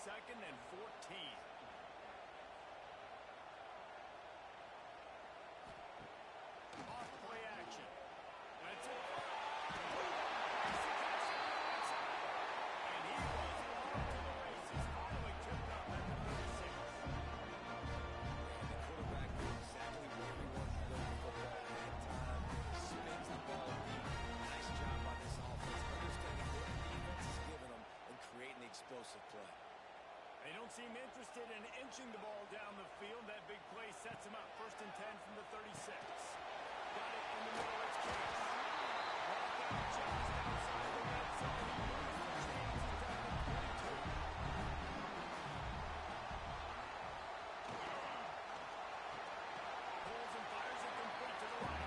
2nd and 14. Off play action. That's it. And he was off to the races. Finally tipped up at the 36. And the quarterback knew exactly where he wanted to go with the football. Had time, spins the ball deep. Nice job by this offense, understanding what the defense is giving them and creating the explosive play. They don't seem interested in inching the ball down the field. That big play sets them up. 1st and 10 from the 36. Got it in the middle. It's Chase. Walk out just outside the red zone. He moves the chains down to 22. Pulls and fires it complete to the right.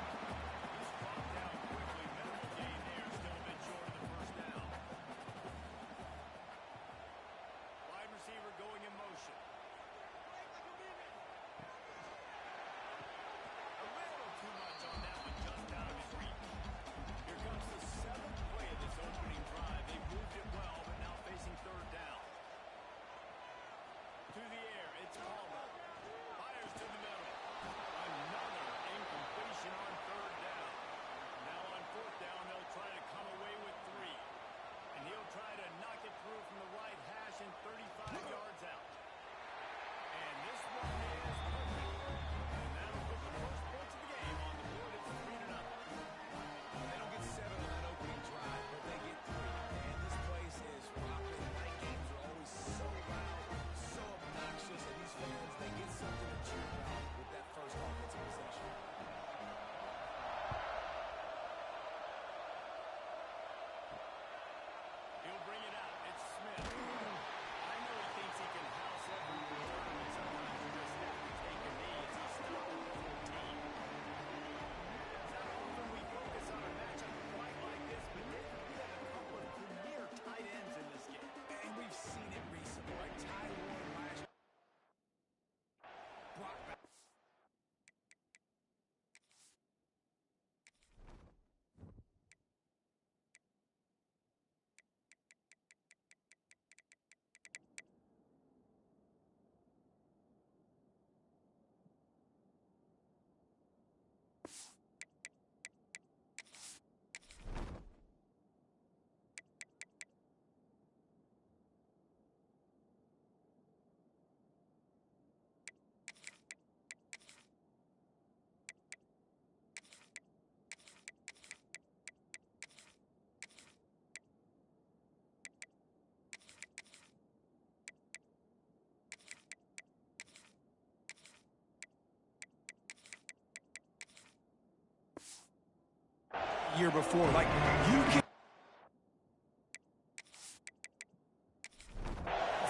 He's brought down quickly. Minimal gain there. Still a bit short of the 1st down. Wide receiver going in motion. A little too much on that one, just out of his reach. Here comes the 7th play of this opening drive. They moved it well, but now facing 3rd down. To the air, it's Palmer. Fires to the middle. Another incompletion on 3rd down. Now on 4th down, they'll try to come away with 3. And he'll try to knock it through from the right hash and 35 yards out. And this one is perfect. And that'll put the first points of the game on the board. It's 3-0. They don't get 7 on that opening drive, but they get 3. And this place is rocking. Night games are always so loud, so obnoxious, and these fans, they get something to cheer about with that first offensive possession. He'll bring it out. It's Smith. I know he thinks he can house every return, and sometimes you just have to take a knee as he stopped at the 14. It's not often we focus on a matchup quite like this, but we have a couple of premier tight ends in this game. And we've seen it recently, right? Ty Warren last year. Brock back. Year before, like you can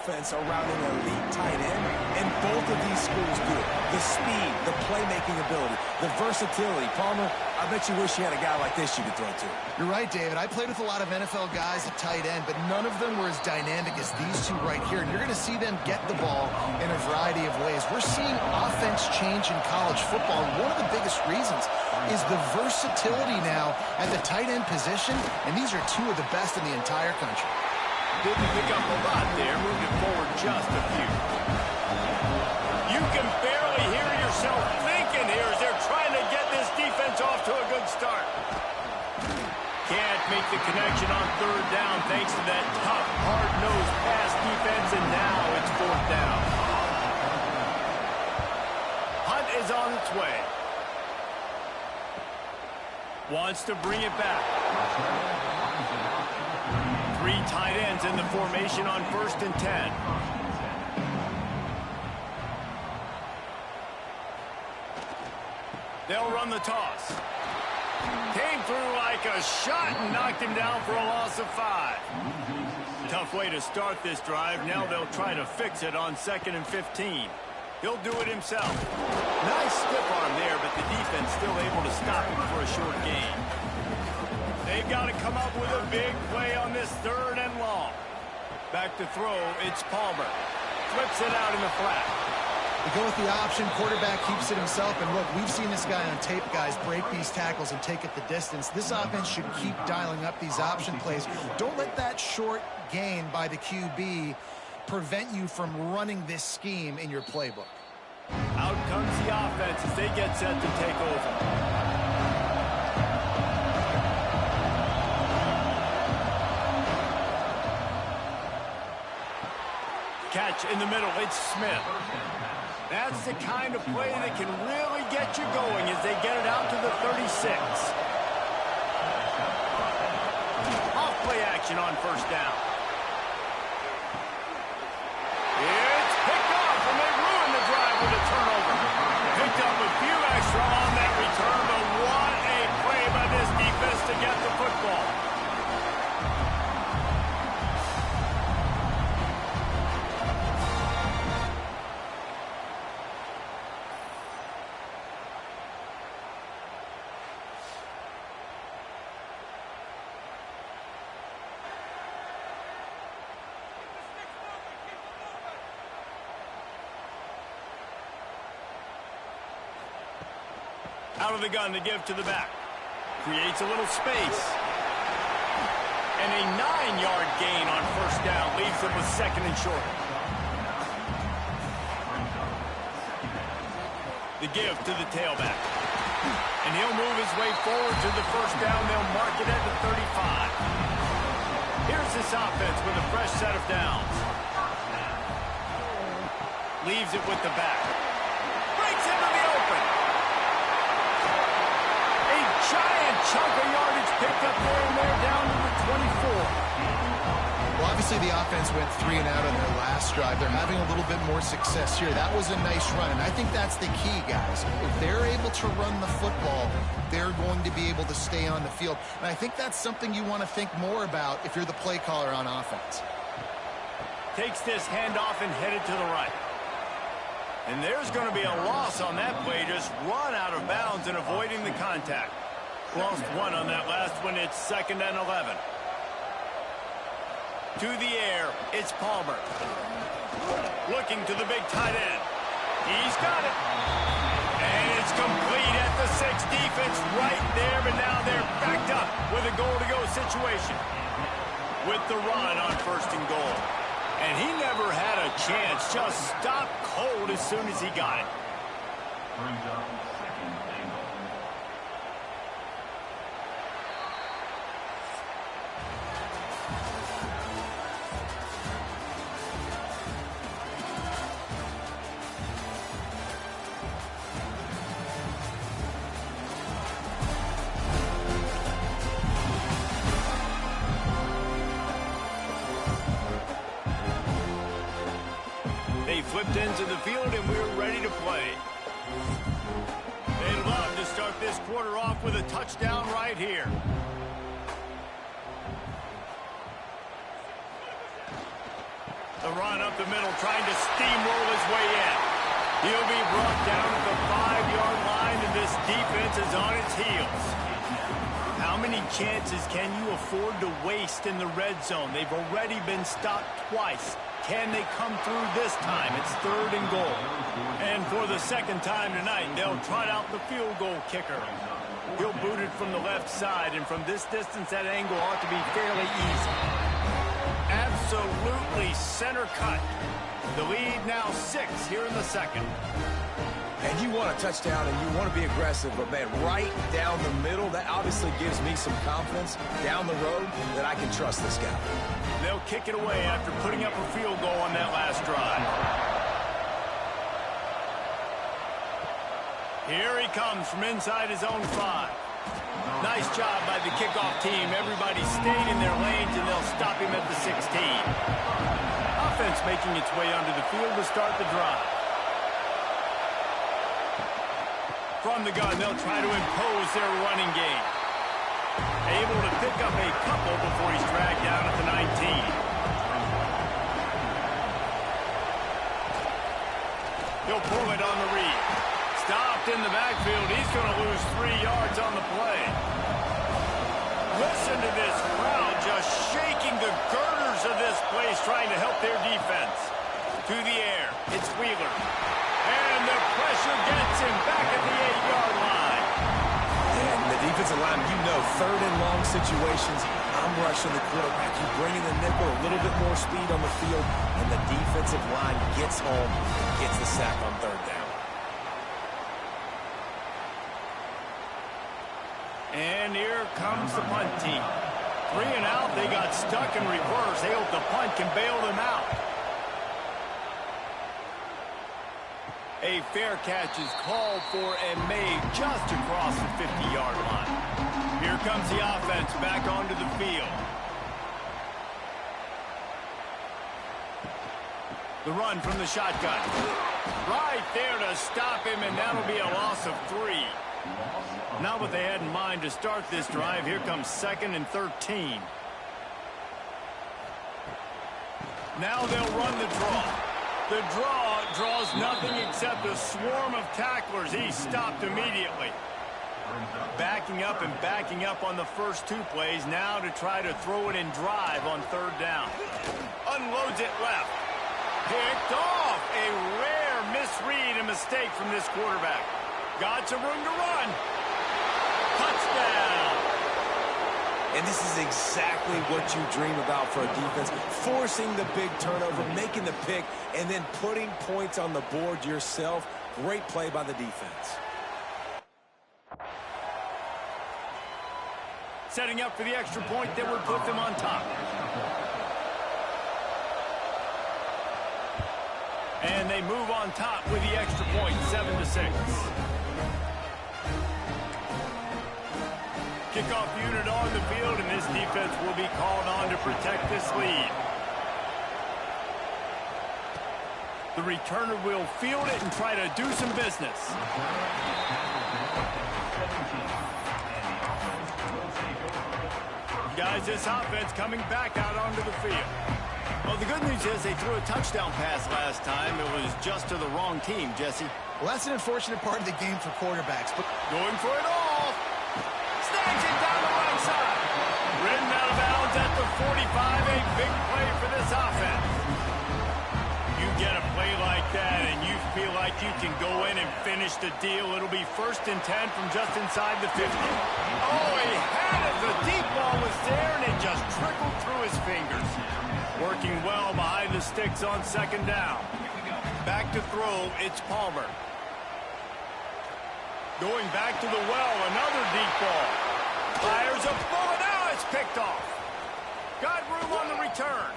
offense around an elite tight end, and both of these schools do it. The speed, the playmaking ability, the versatility. Palmer, I bet you wish you had a guy like this you could throw to. You're right, David. I played with a lot of NFL guys at tight end, but none of them were as dynamic as these two right here. And you're going to see them get the ball in a variety of ways. We're seeing offense change in college football, and one of the biggest reasons is the versatility now at the tight end position, and these are two of the best in the entire country. Didn't pick up a lot there, moved it forward just a few. You can barely hear yourself thinking here as they're trying to get this defense off to a good start. Can't make the connection on 3rd down thanks to that tough, hard-nosed pass defense, and now it's 4th down. Hunt is on its way. Wants to bring it back. 3 tight ends in the formation on 1st and 10. They'll run the toss. Came through like a shot and knocked him down for a loss of 5. Tough way to start this drive. Now they'll try to fix it on 2nd and 15. He'll do it himself. Nice stiff arm there, but the defense still able to stop him for a short gain. They've got to come up with a big play on this 3rd and long. Back to throw, it's Palmer. Flips it out in the flat. They go with the option, quarterback keeps it himself, and look, we've seen this guy on tape, guys, break these tackles and take it the distance. This offense should keep dialing up these option plays. Don't let that short gain by the QB prevent you from running this scheme in your playbook. Out comes the offense as they get set to take over. Catch in the middle, it's Smith. That's the kind of play that can really get you going as they get it out to the 36. Off play action on first down. It's picked off, and they ruin the drive with a turnover. Picked up a few extra on that return, but what a play by this defense to get the football. Out of the gun to give to the back. Creates a little space. And a 9-yard gain on first down. Leaves them with second and short. The give to the tailback. And he'll move his way forward to the first down. They'll mark it at the 35. Here's this offense with a fresh set of downs. Leaves it with the back. Breaks into the open. Giant chunk of yardage picked up there, and they're down to the 24. Well, obviously the offense went 3 and out on their last drive. They're having a little bit more success here. That was a nice run, and I think that's the key, guys. If they're able to run the football, they're going to be able to stay on the field. And I think that's something you want to think more about if you're the play caller on offense. Takes this handoff and headed to the right. And there's going to be a loss on that play, just run out of bounds and avoiding the contact. Lost one on that last one. It's 2nd and 11. To the air, it's Palmer. Looking to the big tight end. He's got it. And it's complete at the 6. Defense right there, but now they're backed up with a goal-to-go situation. With the run on 1st and goal. And he never had a chance. Just stopped cold as soon as he got it. Brings up 2nd and goal. They flipped into the field, and we're ready to play. They'd love to start this quarter off with a touchdown right here. The run up the middle, trying to steamroll his way in. He'll be brought down at the 5-yard line, and this defense is on its heels. How many chances can you afford to waste in the red zone? They've already been stopped twice. Can they come through this time? It's 3rd and goal. And for the 2nd time tonight, they'll trot out the field goal kicker. He'll boot it from the left side, and from this distance, that angle ought to be fairly easy. Absolutely center cut. The lead now 6 here in the 2nd. And you want a touchdown and you want to be aggressive, but man, right down the middle, that obviously gives me some confidence down the road that I can trust this guy. They'll kick it away after putting up a field goal on that last drive. Here he comes from inside his own 5. Nice job by the kickoff team. Everybody stayed in their lanes, and they'll stop him at the 16. Offense making its way onto the field to start the drive. From the gun, they'll try to impose their running game. Able to pick up a couple before he's dragged down at the 19. He'll pull it on the read. Stopped in the backfield. He's going to lose 3 yards on the play. Listen to this crowd just shaking the girders of this place, trying to help their defense. To the air, it's Wheeler. And the pressure gets him back at the 8-yard line. And the defensive line, you know, 3rd and long situations, I'm rushing the quarterback. You bring in the nickel, a little bit more speed on the field, and the defensive line gets home and gets the sack on third down. And here comes the punt team. 3 and out, they got stuck in reverse. They hope the punt can bail them out. A fair catch is called for and made just across the 50-yard line. Here comes the offense back onto the field. The run from the shotgun. Right there to stop him, and that'll be a loss of 3. Not what they had in mind to start this drive. Here comes 2nd and 13. Now they'll run the draw. The draw draws nothing except a swarm of tacklers. He's stopped immediately. Backing up and backing up on the first 2 plays. Now to try to throw it in drive on 3rd down. Unloads it left. Picked off. A rare misread and mistake from this quarterback. Got some room to run. Touchdown. And this is exactly what you dream about for a defense. Forcing the big turnover, making the pick, and then putting points on the board yourself. Great play by the defense. Setting up for the extra point that would put them on top. And they move on top with the extra point, 7-6. Kickoff unit on the field, and this defense will be called on to protect this lead. The returner will field it and try to do some business. Guys, this offense coming back out onto the field. Well, the good news is they threw a touchdown pass last time. It was just to the wrong team, Jesse. Well, that's an unfortunate part of the game for quarterbacks. But going for it all. Snags it down the right side. Ridden out of bounds at the 45. A big play for this offense. You get a play like that and you feel like you can go in and finish the deal. It'll be 1st and 10 from just inside the 50. Oh, he had it. The deep ball was there and it just trickled through his fingers. Working well behind the sticks on 2nd down. Back to throw, it's Palmer. Going back to the well, another deep ball. Fires a bullet, now it's picked off. Got room on the return.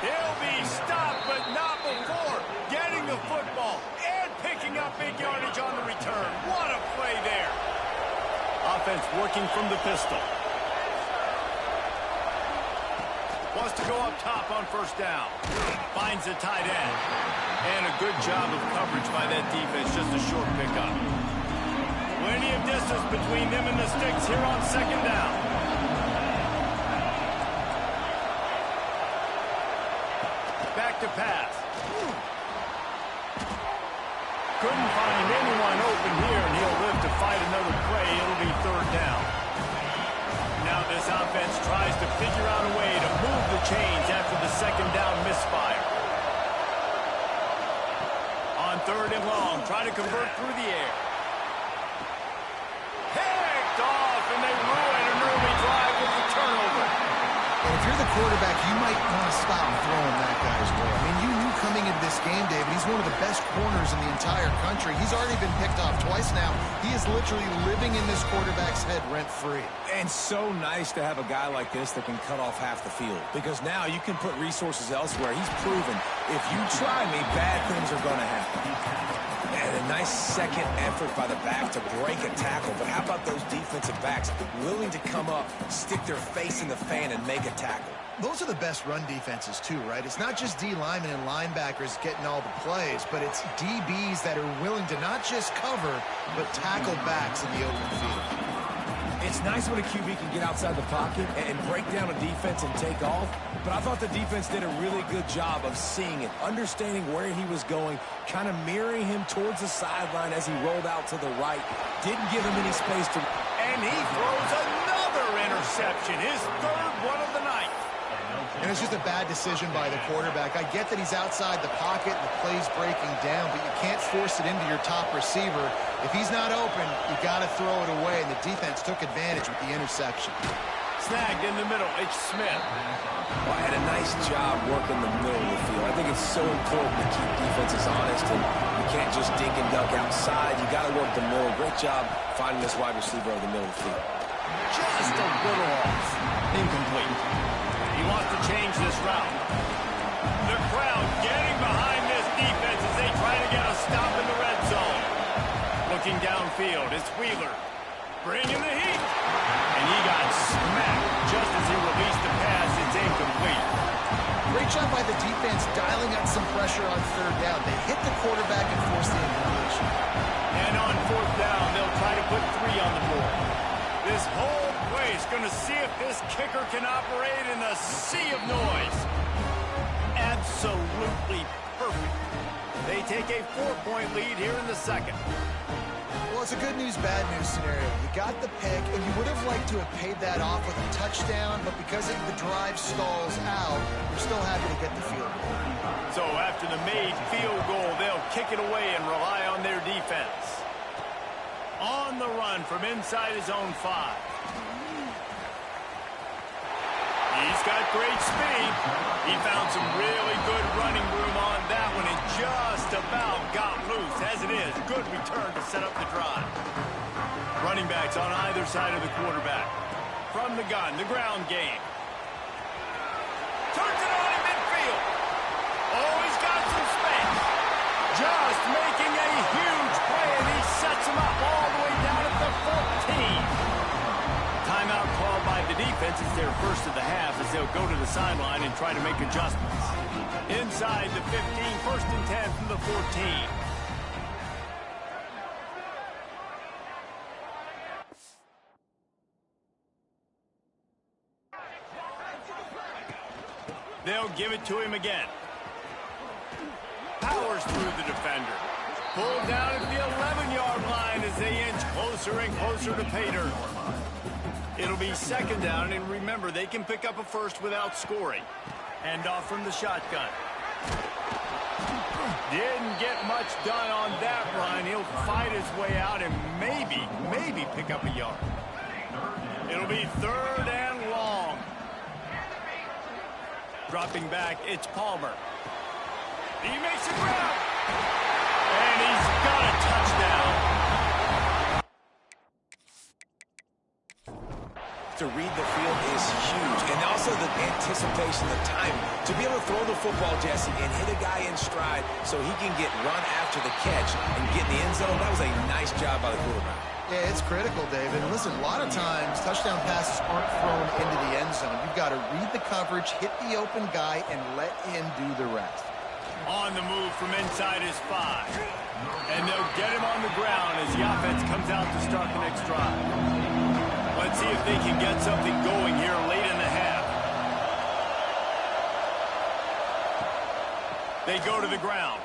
He'll be stopped, but not before getting the football and picking up big yardage on the return. What a play there. Offense working from the pistol. Wants to go up top on 1st down. Finds the tight end. And a good job of coverage by that defense. Just a short pickup. Plenty of distance between them and the sticks here on 2nd down. Back to pass. Couldn't find anyone open here, and he'll live to fight another play. It'll be 3rd down. Now this offense tries to figure out a way to move the chains after the 2nd down misfire. On 3rd and long, trying to convert through the air. Picked off, and they ruin an early drive with the turnover. And if you're the quarterback, you might want to stop throwing that guy's way. I mean, you knew coming into this game, David, he's one of the best corners in the entire country. He's already been picked off twice now. He is literally living in this quarterback's head rent-free. And so nice to have a guy like this that can cut off half the field. Because now you can put resources elsewhere. He's proven, if you try me, bad things are going to happen. And a nice second effort by the back to break a tackle. But how about those defensive backs willing to come up, stick their face in the fan, and make a tackle? Those are the best run defenses, too, right? It's not just D linemen and linebackers getting all the plays, but it's DBs that are willing to not just cover, but tackle backs in the open field. It's nice when a QB can get outside the pocket and break down a defense and take off, but I thought the defense did a really good job of seeing it, understanding where he was going, kind of mirroring him towards the sideline as he rolled out to the right. Didn't give him any space to... And he throws another interception, his 3rd one of the night. And it's just a bad decision by the quarterback. I get that he's outside the pocket and the play's breaking down, but you can't force it into your top receiver. If he's not open, you got to throw it away, and the defense took advantage with the interception. Snagged in the middle, it's Smith. Well, and a nice job working the middle of the field. I think it's so important to keep defenses honest, and you can't just dig and dunk outside. You got to work the middle. Great job finding this wide receiver over the middle of the field. Just a little off. Incomplete. He wants to change this route. The crowd getting behind this defense as they try to get a stop in the red zone. Looking downfield, it's Wheeler. Bringing the heat. And he got smacked just as he released the pass. It's incomplete. Great job by the defense dialing up some pressure on third down. They hit the quarterback and forced the incompletion. And on fourth down, they'll try to put 3 on the board. This whole place going to see if this kicker can operate in a sea of noise. Absolutely perfect. They take a 4-point lead here in the second. Well, it's a good news, bad news scenario. You got the pick, and you would have liked to have paid that off with a touchdown, but because the drive stalls out, you're still happy to get the field goal. So after the made field goal, they'll kick it away and rely on their defense. On the run from inside his own 5. He's got great speed. He found some really good running room on that one and just about got loose. As it is, good return to set up the drive. Running backs on either side of the quarterback. From the gun, the ground game. Turns it on in midfield. Oh, he's got some space. Just making a huge play, and he sets him up all the way down at the 14. Timeout called by the defense. It's their first of the half as they'll go to the sideline and try to make adjustments. Inside the 15, first and 10 from the 14. They'll give it to him again. Powers through the defender. Pulled down at the 11-yard line as they inch closer and closer to pay dirt. It'll be second down, and remember, they can pick up a first without scoring. Hand off from the shotgun. Didn't get much done on that run. He'll fight his way out and maybe pick up a yard. It'll be third and long. Dropping back, it's Palmer. He makes a grab. And he's got a touchdown. To read the field is huge, and also the anticipation, the time to be able to throw the football, Jesse, and hit a guy in stride so he can get run after the catch and get in the end zone. That was a nice job by the quarterback. Yeah, it's critical, David. And listen, a lot of times touchdown passes aren't thrown into the end zone. You've got to read the coverage, hit the open guy, and let him do the rest. On the move from inside his 5. And they'll get him on the ground as the offense comes out to start the next drive. Let's see if they can get something going here late in the half. They go to the ground.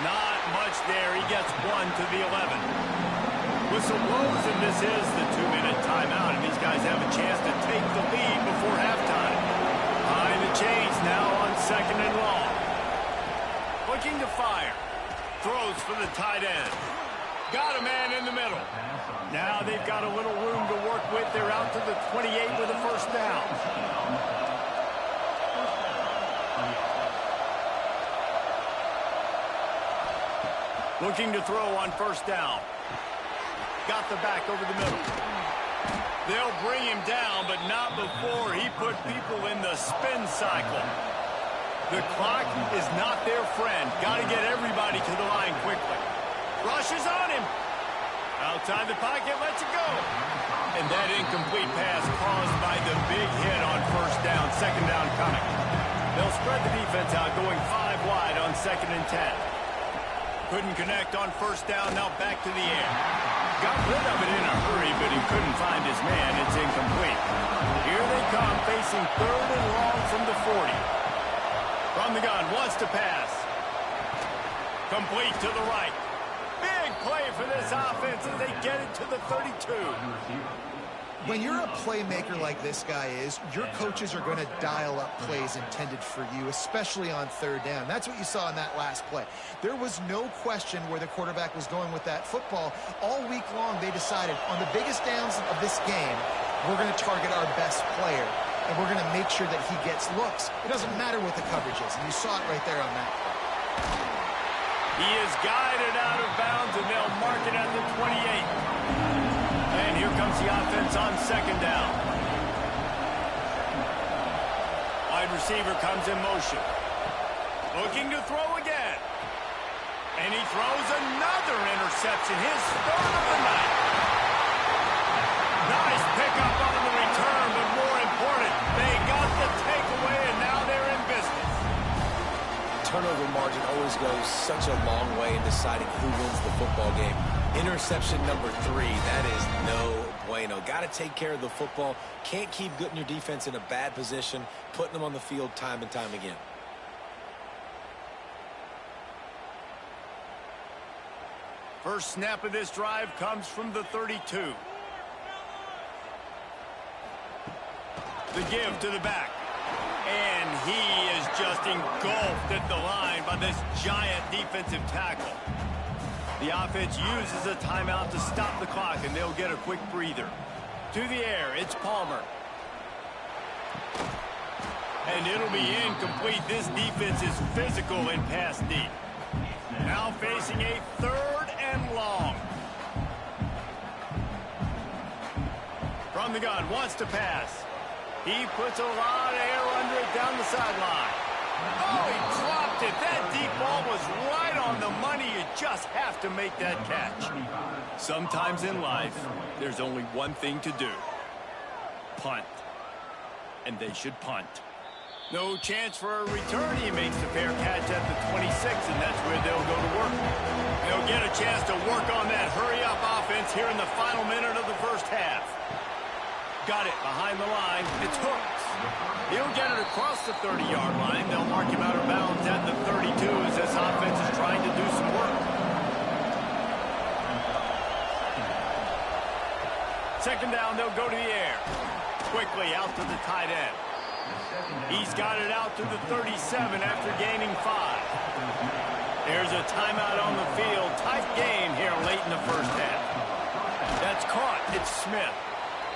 Not much there. He gets 1 to the 11. Whistle blows, and this is the 2-minute timeout, and these guys have a chance to take the lead before halftime. Behind the chains now on second and long. Looking to fire. Throws for the tight end. Got a man in the middle. Now they've got a little room to work with. They're out to the 28 with a first down. Looking to throw on first down. Got the back over the middle. They'll bring him down, but not before he put people in the spin cycle. The clock is not their friend. Got to get everybody to the line quickly. Rushes on him. Outside the pocket, lets it go. And that incomplete pass caused by the big hit on first down. Second down coming. They'll spread the defense out, going 5 wide on second and 10. Couldn't connect on first down, now back to the air. Got rid of it in a hurry, but he couldn't find his man. It's incomplete. Here they come, facing third and long from the 40. From the gun, wants to pass. Complete to the right. Big play for this offense as they get it to the 32. When you're a playmaker like this guy is, your coaches are going to dial up plays intended for you, especially on third down. That's what you saw in that last play. There was no question where the quarterback was going with that football. All week long, they decided on the biggest downs of this game, we're going to target our best player, and we're going to make sure that he gets looks. It doesn't matter what the coverage is, and you saw it right there on that play. He is guided out of bounds, and they'll mark it at the 28. And here comes the offense on second down. Wide receiver comes in motion. Looking to throw again. And he throws another interception. His third of the night. Nice pickup on the return, but more important, they got the takeaway, and now they're in business. Turnover margin always goes such a long way in deciding who wins the football game. Interception number 3, that is no bueno. Got to take care of the football. Can't keep putting your defense in a bad position, putting them on the field time and time again. First snap of this drive comes from the 32. The give to the back. And he is just engulfed at the line by this giant defensive tackle. The offense uses a timeout to stop the clock, and they'll get a quick breather. To the air, it's Palmer. And it'll be incomplete. This defense is physical in pass deep. Now facing a 3rd and long. From the gun, wants to pass. He puts a lot of air under it down the sideline. Oh, he dropped it. That deep ball was right on the money. You just have to make that catch. Sometimes in life, there's only one thing to do. Punt. And they should punt. No chance for a return. He makes the fair catch at the 26, and that's where they'll go to work. They'll get a chance to work on that hurry-up offense here in the final minute of the first half. Got it behind the line. It's Hooks. He'll get it across the 30-yard line. They'll mark him out of bounds at the 32 as this offense is trying to do some work. Second down, they'll go to the air. Quickly out to the tight end. He's got it out to the 37 after gaining 5. There's a timeout on the field. Tight game here late in the first half. That's caught. It's Smith.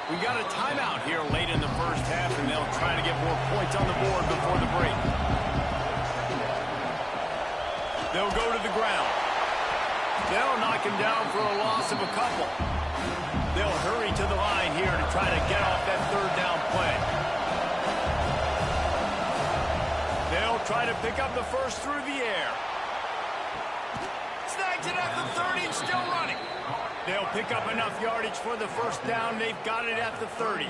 We got a timeout here late in the first half, and they'll try to get more points on the board before the break. They'll go to the ground. They'll knock him down for a loss of a couple. They'll hurry to the line here to try to get off that 3rd down play. They'll try to pick up the first through the air. Snags it at the 30 and still running. They'll pick up enough yardage for the first down. They've got it at the 30.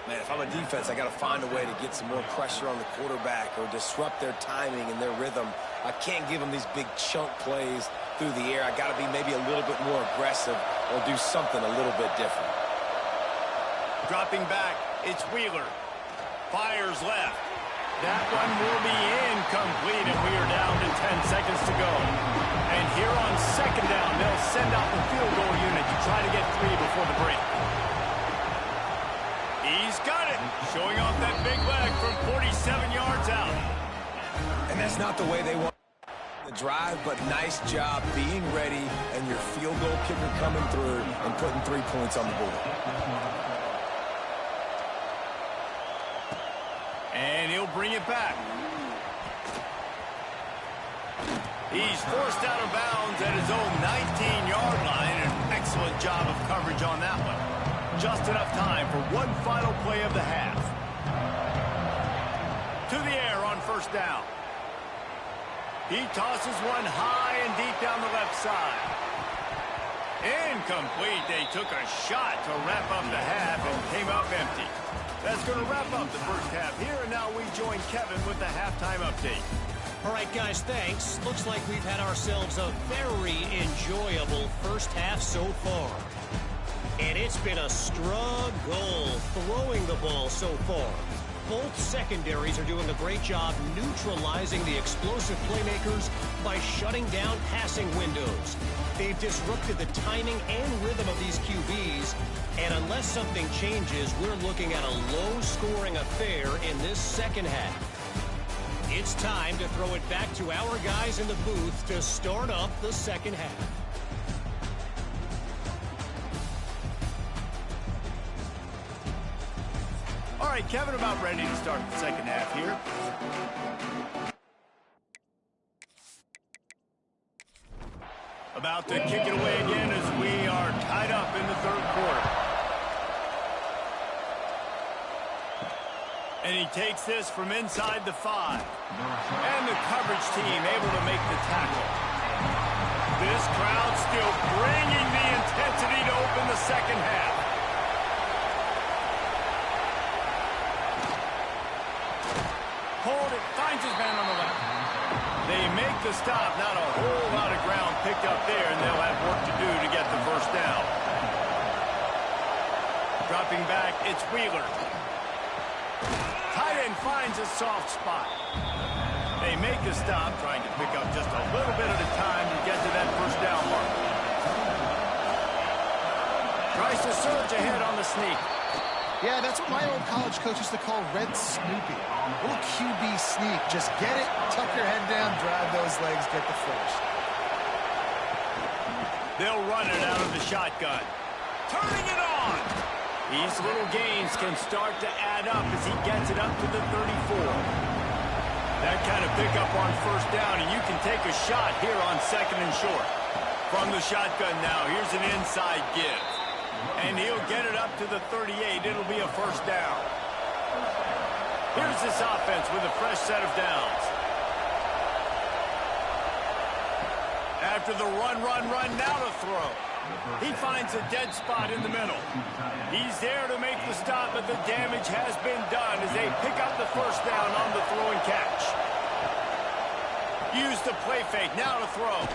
Man, if I'm a defense, I got to find a way to get some more pressure on the quarterback or disrupt their timing and their rhythm. I can't give them these big chunk plays through the air. I got to be maybe a little bit more aggressive or do something a little bit different. Dropping back, it's Wheeler. Fires left. That one will be incomplete, and we are down to 10 seconds to go. And here on second down, they'll send out the field goal unit to try to get 3 before the break. He's got it, showing off that big leg from 47 yards out. And that's not the way they want the drive, but nice job being ready and your field goal kicker coming through and putting 3 points on the board. And he'll bring it back. He's forced out of bounds at his own 19-yard line. An excellent job of coverage on that one. Just enough time for one final play of the half. To the air on first down. He tosses one high and deep down the left side. Incomplete. They took a shot to wrap up the half and came up empty. That's going to wrap up the first half here, and now we join Kevin with the halftime update. All right, guys, thanks. Looks like we've had ourselves a very enjoyable first half so far. And it's been a struggle throwing the ball so far. Both secondaries are doing a great job neutralizing the explosive playmakers by shutting down passing windows. They've disrupted the timing and rhythm of these QBs, and unless something changes, we're looking at a low-scoring affair in this second half. It's time to throw it back to our guys in the booth to start up the second half. All right, Kevin, about ready to start the second half here. About to kick it away again as we are tied up in the third quarter. And he takes this from inside the 5. And the coverage team able to make the tackle. This crowd still bringing the intensity to open the second half. Hold it, finds his man on the left. They make the stop, not a whole lot of ground picked up there, and they'll have work to do to get the first down. Dropping back, it's Wheeler. Tight end finds a soft spot. They make the stop, trying to pick up just a little bit at a time to get to that first down mark. Tries to surge ahead on the sneak. Yeah, that's what my old college coach used to call Red Snoopy. A little QB sneak. Just get it, tuck your head down, drive those legs, get the first. They'll run it out of the shotgun. Turning it on. These little gains can start to add up as he gets it up to the 34. That kind of pickup on first down, and you can take a shot here on second and short. From the shotgun now, here's an inside give. And he'll get it up to the 38. It'll be a first down. Here's this offense with a fresh set of downs. After the run, now to throw. He finds a dead spot in the middle. He's there to make the stop, but the damage has been done as they pick up the first down on the throw and catch. Use the play fake, now to throw.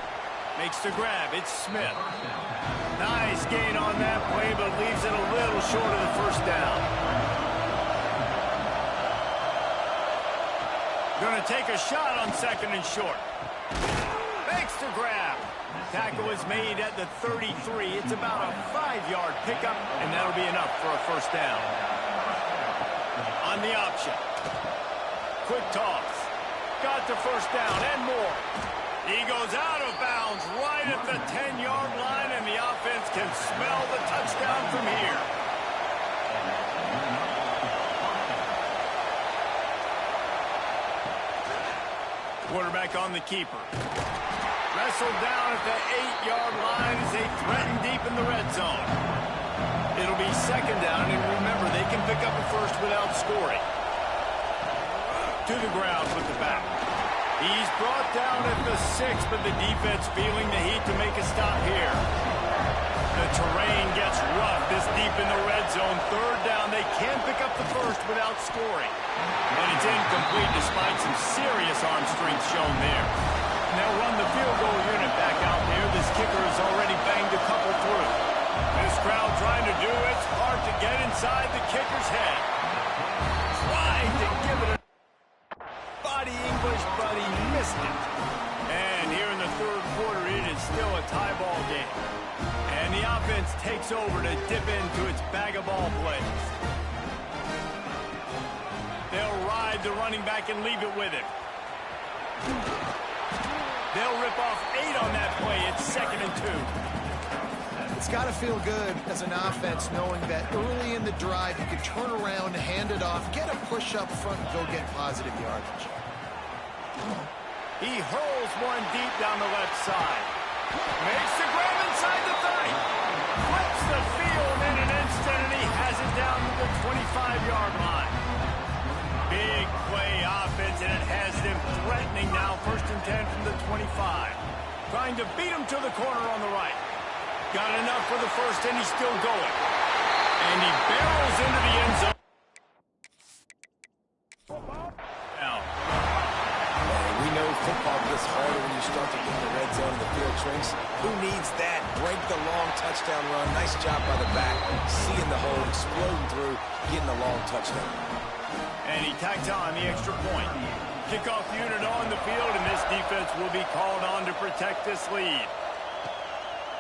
Makes the grab, it's Smith. Nice gain on that play, but leaves it a little short of the first down. Going to take a shot on second and short. Makes the grab. Tackle is made at the 33. It's about a 5-yard pickup, and that'll be enough for a first down. On the option. Quick toss. Got the first down and more. He goes out of bounds right at the 10-yard line, and the offense can smell the touchdown from here. Quarterback on the keeper. Wrestled down at the 8-yard line as they threaten deep in the red zone. It'll be second down, and remember, they can pick up a first without scoring. To the ground with the back. He's brought down at the 6, but the defense feeling the heat to make a stop here. The terrain gets rough this deep in the red zone. Third down, they can pick up the first without scoring. And it's incomplete despite some serious arm strength shown there. They'll run the field goal unit back out there. This kicker has already banged a couple through. This crowd trying to do its part to get inside the kicker's head. Tried to give it a English, but he missed it. And here in the third quarter, it is still a tie ball game. And the offense takes over to dip into its bag of ball plays. They'll ride the running back and leave it with him. They'll rip off 8 on that play. It's second and 2. It's got to feel good as an offense knowing that early in the drive you can turn around, hand it off, get a push up front, and go get positive yardage. He hurls one deep down the left side. Makes the grab inside the 30. Flips the field in an instant, and he has it down to the 25-yard line. Big play offense, and it has them threatening now. First and 10 from the 25. Trying to beat him to the corner on the right. Got enough for the first, and he's still going. And he barrels into the end zone. Now, we know football gets harder when you start to get in the red zone and the field shrinks. Who needs that? Break the long touchdown run. Nice job by the back. Seeing the hole, exploding through, getting a long touchdown. And he tacks on the extra point. Kickoff unit on the field, and this defense will be called on to protect this lead.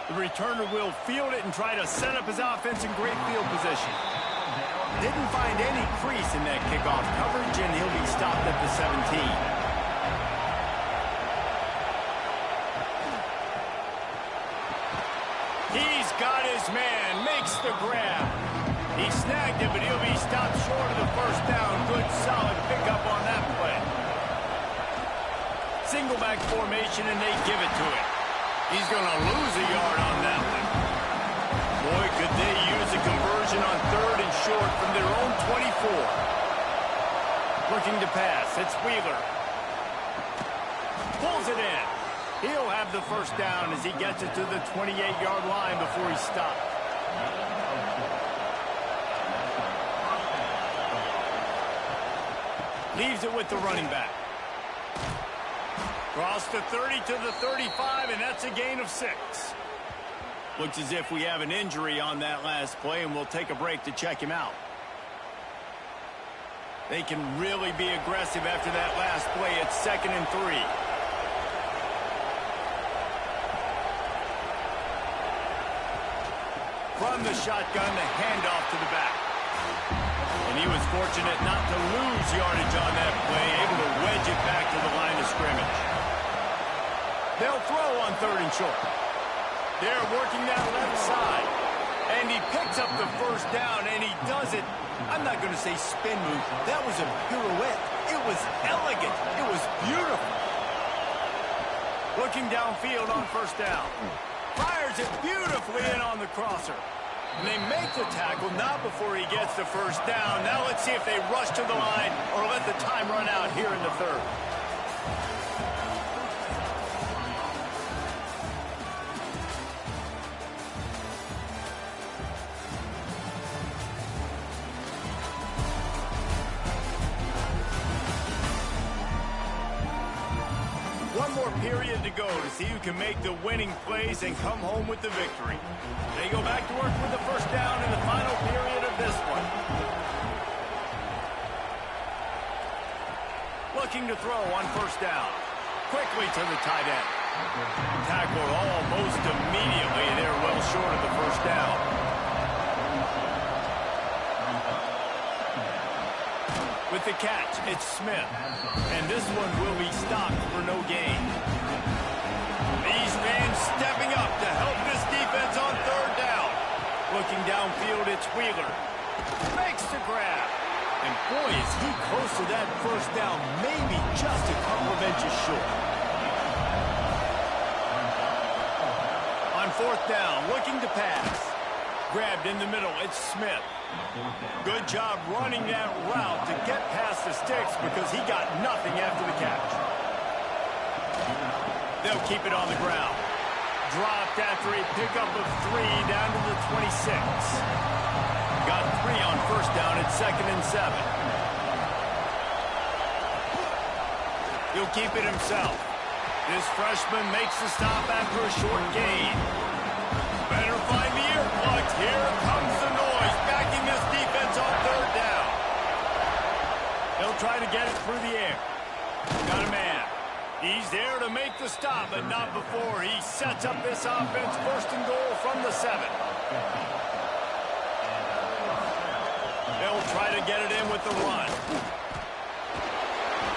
The returner will field it and try to set up his offense in great field position. Didn't find any crease in that kickoff coverage, and he'll be stopped at the 17. He's got his man, makes the grab. He snagged it, but he'll be stopped short of the first down. Good, solid pickup on that play. Single back formation, and they give it to him. He's going to lose a yard on that one. Boy, could they use a conversion on 3rd and short from their own 24. Looking to pass. It's Wheeler. Pulls it in. He'll have the first down as he gets it to the 28-yard line before he's stopped. Leaves it with the running back. Cross the 30 to the 35, and that's a gain of 6. Looks as if we have an injury on that last play, and we'll take a break to check him out. They can really be aggressive after that last play. It's 2nd and 3. From the shotgun, the handoff to the back. And he was fortunate not to lose yardage on that play, able to wedge it back to the line of scrimmage. They'll throw on 3rd and short. They're working that left side. And he picks up the first down, and he does it. I'm not going to say spin move. That was a pirouette. It was elegant. It was beautiful. Looking downfield on first down. Fires it beautifully in on the crosser. And they make the tackle, not before he gets the first down. Now let's see if they rush to the line or let the time run out here in the 3rd. One more period to go to see who can make the winning plays and come home with the victory. They go back to work with the first down in the final period of this one. Looking to throw on first down. Quickly to the tight end. Tackled almost immediately. They're well short of the first down. With the catch, it's Smith. And this one will be stopped for no gain. These fans stepping up to help this defense on 3rd down. Looking downfield, it's Wheeler. Makes the grab. And boy, is he close to that first down, maybe just a couple of inches short. On 4th down, looking to pass. Grabbed in the middle, it's Smith. Good job running that route to get past the sticks because he got nothing after the catch. They'll keep it on the ground. Dropped after a pickup of 3 down to the 26. Got 3 on first down at 2nd and 7. He'll keep it himself. This freshman makes the stop after a short gain. Better find the earplugs. Here comes the noise, backing this defense on 3rd down. They'll try to get it through the air. Got a man. He's there to make the stop, but not before he sets up this offense 1st and goal from the 7. They'll try to get it in with the run.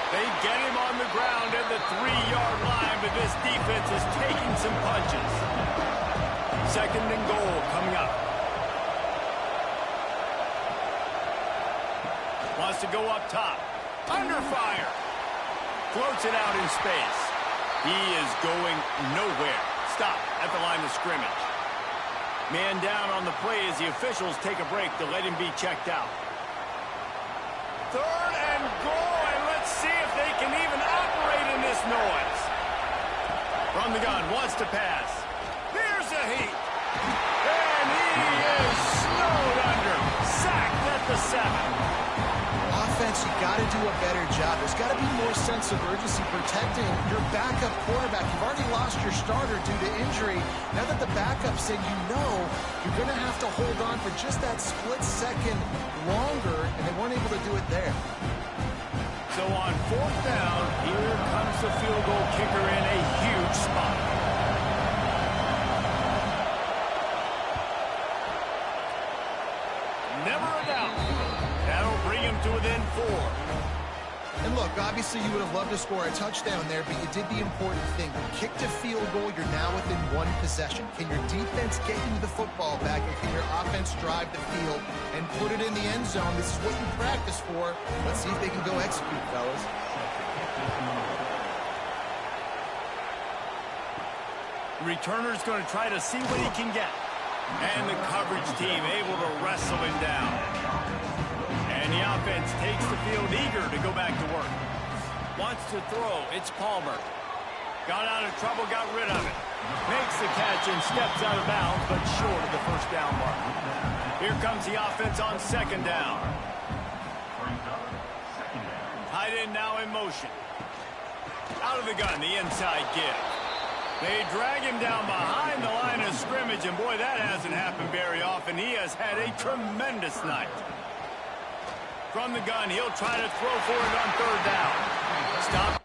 They get him on the ground at the 3-yard line, but this defense is taking some punches. 2nd and goal coming up. Wants to go up top. Under fire. Floats it out in space. He is going nowhere. Stop at the line of scrimmage. Man down on the play as the officials take a break to let him be checked out. 3rd and goal, and let's see if they can even operate in this noise. From the gun, wants to pass. Here's a heat. And he is snowed under. Sacked at the 7. Offense, you got to do a better job. There's got to be more sense of urgency protecting your backup quarterback. You've already lost your starter due to injury. Now that the backup's in, you know you're going to have to hold on for just that split second longer, and they weren't able to do it there. So on fourth down, here comes the field goal kicker in a huge spot. Never a doubt. That'll bring him to within 4. And look, obviously you would have loved to score a touchdown there, but you did the important thing. You kicked a field goal, you're now within 1 possession. Can your defense get you the football back, and can your offense drive the field and put it in the end zone? This is what you practice for. Let's see if they can go execute, fellas. Returner's going to try to see what he can get. And the coverage team able to wrestle him down. And the offense takes the field, eager to go back to work. Wants to throw. It's Palmer. Got out of trouble, got rid of it. Makes the catch and steps out of bounds, but short of the first down mark. Here comes the offense on second down. Tight end now in motion. Out of the gun, the inside give. They drag him down behind the line of scrimmage, and boy, that hasn't happened very often. He has had a tremendous night. From the gun, he'll try to throw for it on third down. Stop.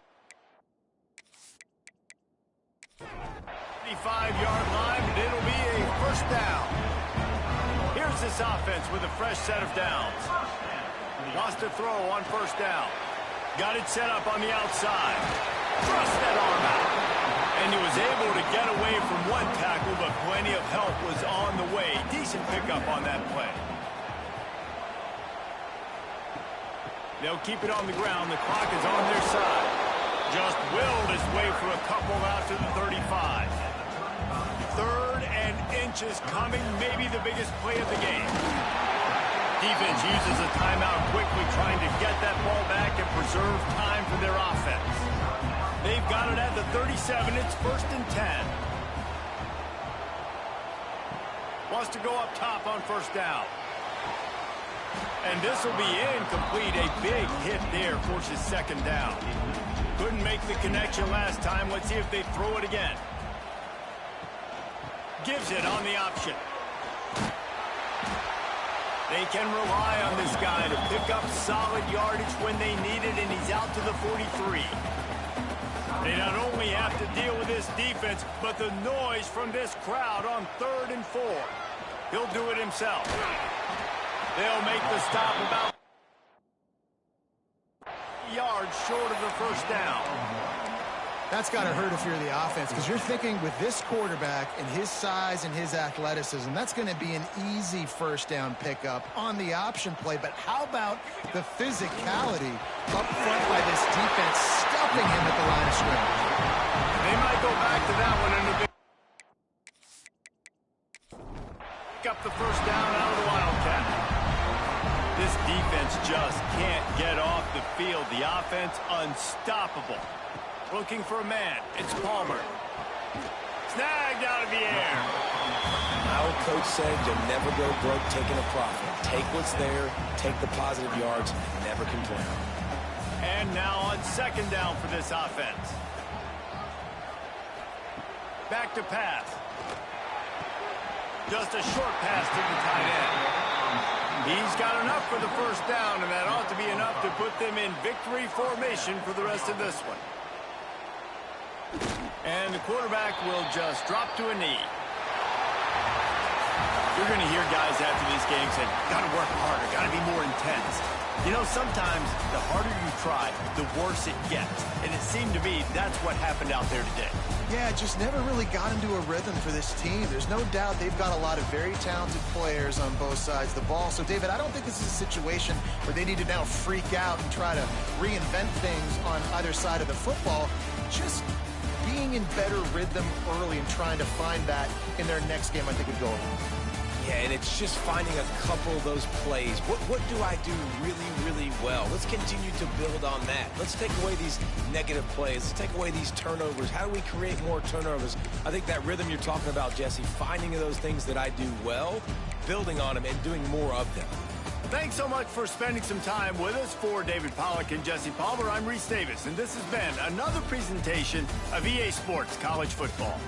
35-yard line, but it'll be a first down. Here's this offense with a fresh set of downs. Wants to throw on first down. Got it set up on the outside. Thrust that arm out. And he was able to get away from one tackle, but plenty of help was on the way. Decent pickup on that play. They'll keep it on the ground. The clock is on their side. Just willed his way for a couple out to the 35. 3rd and inches coming, maybe the biggest play of the game. Defense uses a timeout quickly, trying to get that ball back and preserve time for their offense. They've got it at the 37. It's 1st and 10. Wants to go up top on first down. And this will be incomplete. A big hit there forces second down. Couldn't make the connection last time. Let's see if they throw it again. Gives it on the option. They can rely on this guy to pick up solid yardage when they need it, and he's out to the 43. They not only have to deal with this defense, but the noise from this crowd on 3rd and 4. He'll do it himself. They'll make the stop about yards short of the first down. That's got to hurt if you're the offense, because you're thinking with this quarterback and his size and his athleticism, that's going to be an easy first down pickup on the option play. But how about the physicality up front by this defense, stuffing him at the line of scrimmage? They might go back to that one in a bit. Pick up the first down out of the Wildcat. This defense just can't get off the field. The offense unstoppable. Looking for a man. It's Palmer. Snagged out of the air. Our coach said you'll never go broke taking a profit. Take what's there, take the positive yards, and never complain. And now on second down for this offense. Back to pass. Just a short pass to the tight end. He's got enough for the first down, and that ought to be enough to put them in victory formation for the rest of this one. And the quarterback will just drop to a knee. You're going to hear guys after these games say, got to work harder, got to be more intense. You know, sometimes the harder you try, the worse it gets. And it seemed to me that's what happened out there today. Yeah, just never really got into a rhythm for this team. There's no doubt they've got a lot of very talented players on both sides of the ball. So, David, I don't think this is a situation where they need to now freak out and try to reinvent things on either side of the football. Just being in better rhythm early and trying to find that in their next game, I think would go along. Yeah, and it's just finding a couple of those plays. What do I do really, really well? Let's continue to build on that. Let's take away these negative plays. Let's take away these turnovers. How do we create more turnovers? I think that rhythm you're talking about, Jesse, finding those things that I do well, building on them, and doing more of them. Thanks so much for spending some time with us. For David Pollack and Jesse Palmer, I'm Reese Davis, and this has been another presentation of EA Sports College Football.